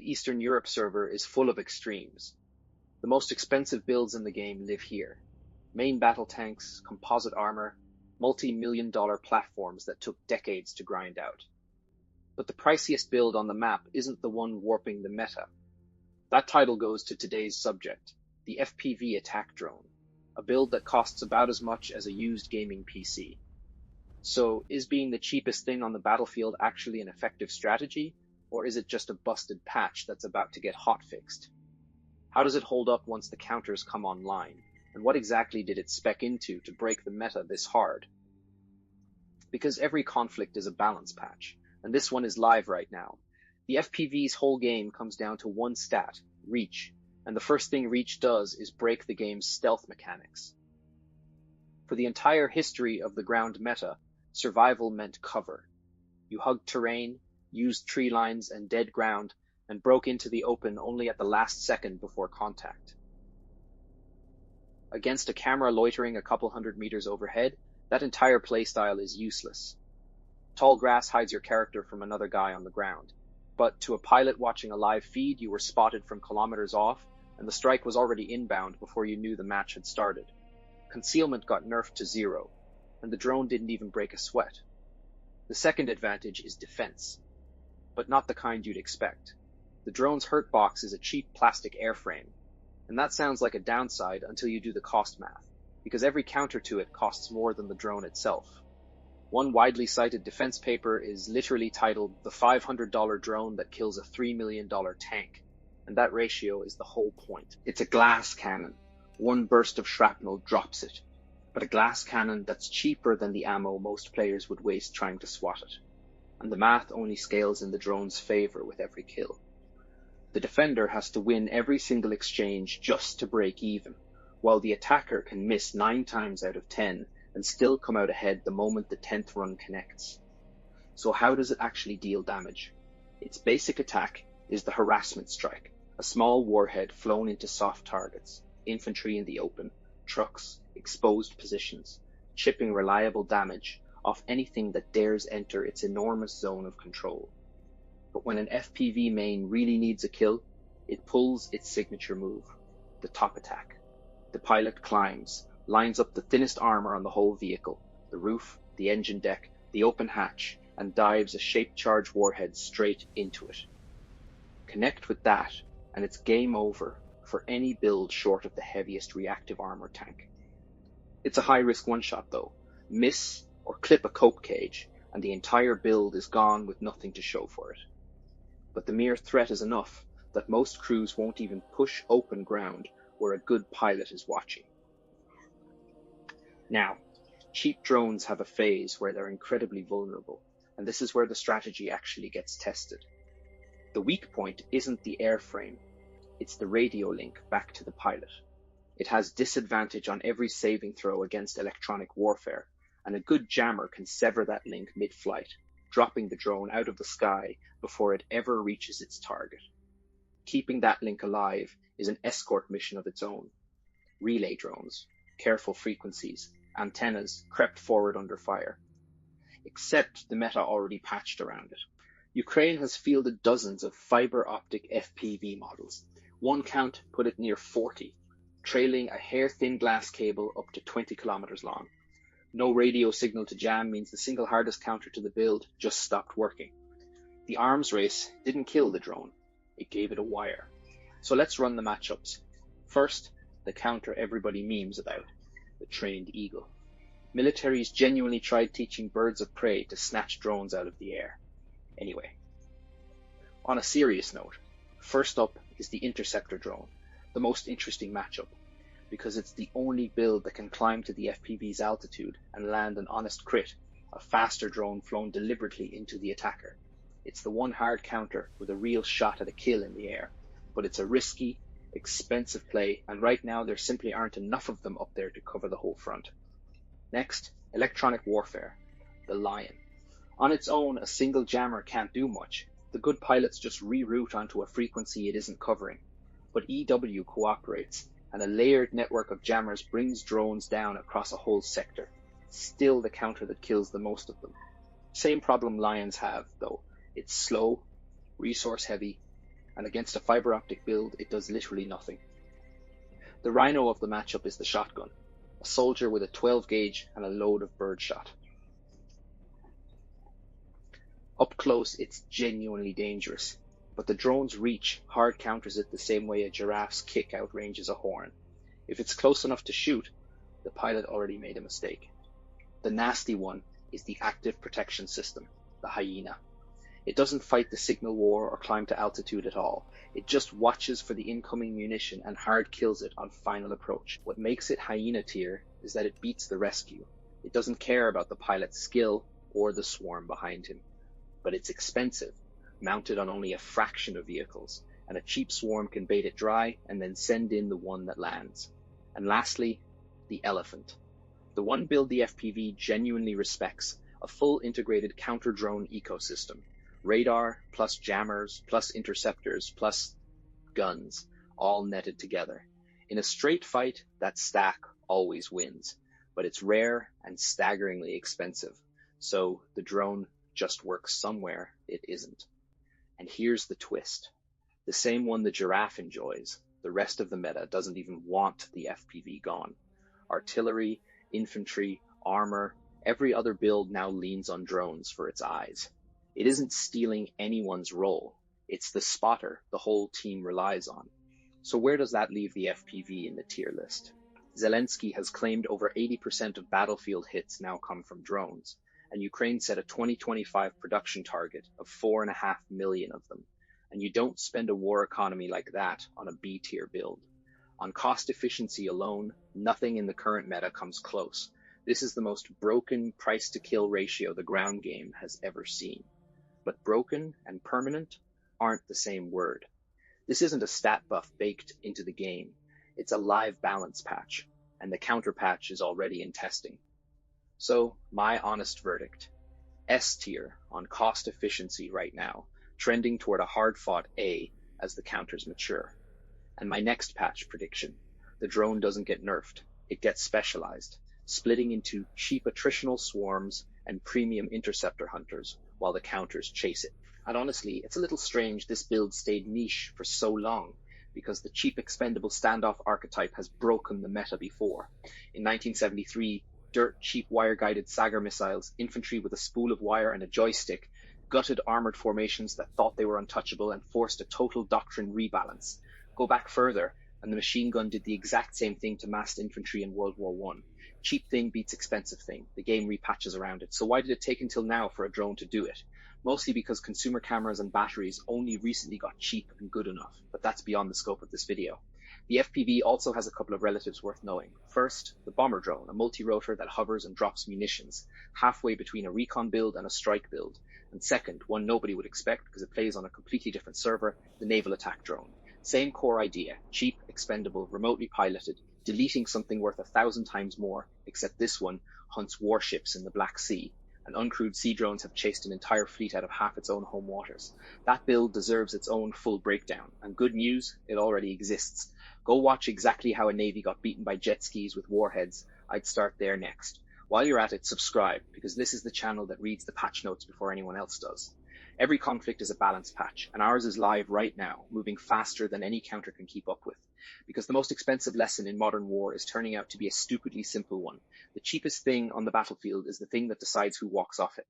Eastern Europe server is full of extremes. The most expensive builds in the game live here. Main battle tanks, composite armor, multi-million-dollar platforms that took decades to grind out. But the priciest build on the map isn't the one warping the meta. That title goes to today's subject, the FPV attack drone, a build that costs about as much as a used gaming PC. So, is being the cheapest thing on the battlefield actually an effective strategy, or is it just a busted patch that's about to get hotfixed? How does it hold up once the counters come online, and what exactly did it spec into to break the meta this hard? Because every conflict is a balance patch, and this one is live right now. The FPV's whole game comes down to one stat, reach, and the first thing reach does is break the game's stealth mechanics. For the entire history of the ground meta, survival meant cover. You hugged terrain, used tree lines and dead ground, and broke into the open only at the last second before contact. Against a camera loitering a couple hundred meters overhead, that entire playstyle is useless. Tall grass hides your character from another guy on the ground, but to a pilot watching a live feed, you were spotted from kilometers off, and the strike was already inbound before you knew the match had started. Concealment got nerfed to 0, and the drone didn't even break a sweat. The second advantage is defense, but not the kind you'd expect. The drone's hurt box is a cheap plastic airframe, and that sounds like a downside until you do the cost math, because every counter to it costs more than the drone itself. One widely cited defense paper is literally titled "The $500 Drone That Kills a $3 Million Tank," and that ratio is the whole point. It's a glass cannon. One burst of shrapnel drops it, but a glass cannon that's cheaper than the ammo most players would waste trying to swat it. And the math only scales in the drone's favor with every kill. The defender has to win every single exchange just to break even, while the attacker can miss 9 times out of 10 and still come out ahead the moment the 10th run connects. So how does it actually deal damage? Its basic attack is the Harassment strike, a small warhead flown into soft targets, infantry in the open, trucks, exposed positions, chipping reliable damage off anything that dares enter its enormous zone of control. But when an FPV main really needs a kill, it pulls its signature move, the top attack. The pilot climbs, lines up the thinnest armor on the whole vehicle, the roof, the engine deck, the open hatch, and dives a shaped charge warhead straight into it. Connect with that, and it's game over for any build short of the heaviest reactive armor tank. It's a high-risk one-shot though. Miss or clip a cope cage, and the entire build is gone with nothing to show for it. But the mere threat is enough that most crews won't even push open ground where a good pilot is watching. Now, cheap drones have a phase where they're incredibly vulnerable, and this is where the strategy actually gets tested. The weak point isn't the airframe, it's the radio link back to the pilot. It has disadvantage on every saving throw against electronic warfare, and a good jammer can sever that link mid-flight, dropping the drone out of the sky before it ever reaches its target. Keeping that link alive is an escort mission of its own. Relay drones, careful frequencies, antennas crept forward under fire. Except the meta already patched around it. Ukraine has fielded dozens of fiber-optic FPV models. One count put it near 40, trailing a hair-thin glass cable up to 20 kilometers long. No radio signal to jam means the single hardest counter to the build just stopped working. The arms race didn't kill the drone, it gave it a wire. So let's run the matchups. First, the counter everybody memes about, the trained eagle. Militaries genuinely tried teaching birds of prey to snatch drones out of the air. Anyway, on a serious note, first up is the interceptor drone, the most interesting matchup, because it's the only build that can climb to the FPV's altitude and land an honest crit, a faster drone flown deliberately into the attacker. It's the one hard counter with a real shot at a kill in the air, but it's a risky, expensive play, and right now there simply aren't enough of them up there to cover the whole front. Next, electronic warfare, the Lion. On its own, a single jammer can't do much. The good pilots just reroute onto a frequency it isn't covering. But EW cooperates, and a layered network of jammers brings drones down across a whole sector. Still the counter that kills the most of them. Same problem Lions have, though. It's slow, resource heavy, and against a fiber-optic build, it does literally nothing. The rhino of the matchup is the shotgun, a soldier with a 12 gauge and a load of birdshot. Up close, it's genuinely dangerous, but the drone's reach hard counters it the same way a giraffe's kick outranges a horn. If it's close enough to shoot, the pilot already made a mistake. The nasty one is the active protection system, the hyena. It doesn't fight the signal war or climb to altitude at all. It just watches for the incoming munition and hard kills it on final approach. What makes it hyena tier is that it beats the rescue. It doesn't care about the pilot's skill or the swarm behind him. But it's expensive, mounted on only a fraction of vehicles, and a cheap swarm can bait it dry and then send in the one that lands. And lastly, the elephant. The one build the FPV genuinely respects, a full integrated counter-drone ecosystem. Radar, plus jammers, plus interceptors, plus guns, all netted together. In a straight fight, that stack always wins, but it's rare and staggeringly expensive, so the drone just works somewhere it isn't. And here's the twist. The same one the giraffe enjoys, the rest of the meta doesn't even want the FPV gone. Artillery, infantry, armor, every other build now leans on drones for its eyes. It isn't stealing anyone's role. It's the spotter the whole team relies on. So where does that leave the FPV in the tier list? Zelensky has claimed over 80% of battlefield hits now come from drones, and Ukraine set a 2025 production target of 4.5 million of them. And you don't spend a war economy like that on a B tier build. On cost efficiency alone, nothing in the current meta comes close. This is the most broken price to kill ratio the ground game has ever seen. But broken and permanent aren't the same word. This isn't a stat buff baked into the game. It's a live balance patch, and the counter patch is already in testing. So, my honest verdict, S tier on cost efficiency right now, trending toward a hard-fought A as the counters mature. And my next patch prediction, the drone doesn't get nerfed, it gets specialized, splitting into cheap attritional swarms and premium interceptor hunters while the counters chase it. And honestly, it's a little strange this build stayed niche for so long, because the cheap expendable standoff archetype has broken the meta before. In 1973, dirt cheap wire-guided Sagger missiles, infantry with a spool of wire and a joystick, gutted armored formations that thought they were untouchable and forced a total doctrine rebalance. Go back further, and the machine gun did the exact same thing to massed infantry in World War I. Cheap thing beats expensive thing. The game repatches around it. So why did it take until now for a drone to do it? Mostly because consumer cameras and batteries only recently got cheap and good enough, but that's beyond the scope of this video. The FPV also has a couple of relatives worth knowing. First, the bomber drone, a multi-rotor that hovers and drops munitions, halfway between a recon build and a strike build. And second, one nobody would expect because it plays on a completely different server, the naval attack drone. Same core idea, cheap, expendable, remotely piloted, deleting something worth 1,000 times more, except this one hunts warships in the Black Sea, and uncrewed sea drones have chased an entire fleet out of half its own home waters. That build deserves its own full breakdown, and good news, it already exists. Go watch exactly how a navy got beaten by jet skis with warheads. I'd start there next. While you're at it, subscribe, because this is the channel that reads the patch notes before anyone else does. Every conflict is a balance patch, and ours is live right now, moving faster than any counter can keep up with. Because the most expensive lesson in modern war is turning out to be a stupidly simple one. The cheapest thing on the battlefield is the thing that decides who walks off it.